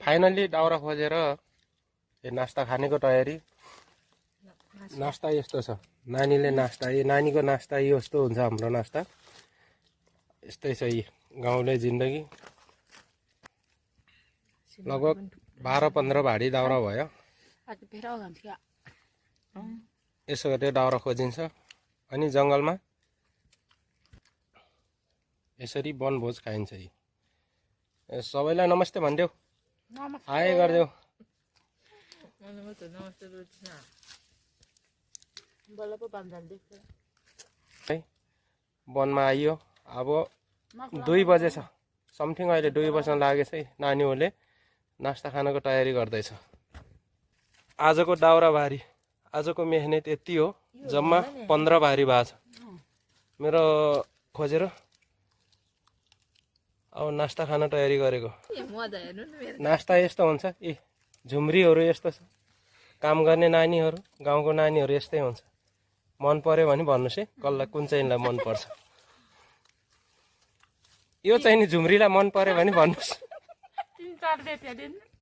Finally दाउरा खोजेर नास्ता खानेको तयारी। नास्ता यस्तो छ, नानीले नास्ता, नानीको नास्ता यस्तो हुन्छ हाम्रो नास्ता। यस्तै छ यी गाउँले जिन्दगी। लगभग 12-15 भाडी दाउरा भयो। यसो गरेर दाउरा खोजिन्छ अनि जङ्गलमा यसरी वनभोज खाइन्छ। सबैलाई नमस्ते भनिदेऊ, हाय गरिदेऊ। वनमा आइयो, अब 2 बजे छ समथिङ, अहिले 2 बज्न लागेछ है। नानीहरूले नास्ता खानको तयारी गर्दैछ। आजको दाउरा भारी, आजको मेहनत यति हो, जम्मा 15 भारी भएको छ मेरो खोजेर। अब नास्ता खान तयारी गरेको। नास्ता यस्तो हुन्छ, यी झुम्रीहरू यस्तो छ। काम गर्ने नानीहरू, गाउँको नानीहरू यस्तै हुन्छ। मन पर्यो भने भन्नुहोस् है, कसलाई कुन चाहिँलाई मन पर्छ। यो चाहिँ नि झुम्रीलाई मन पर्यो भने भन्नुहोस्।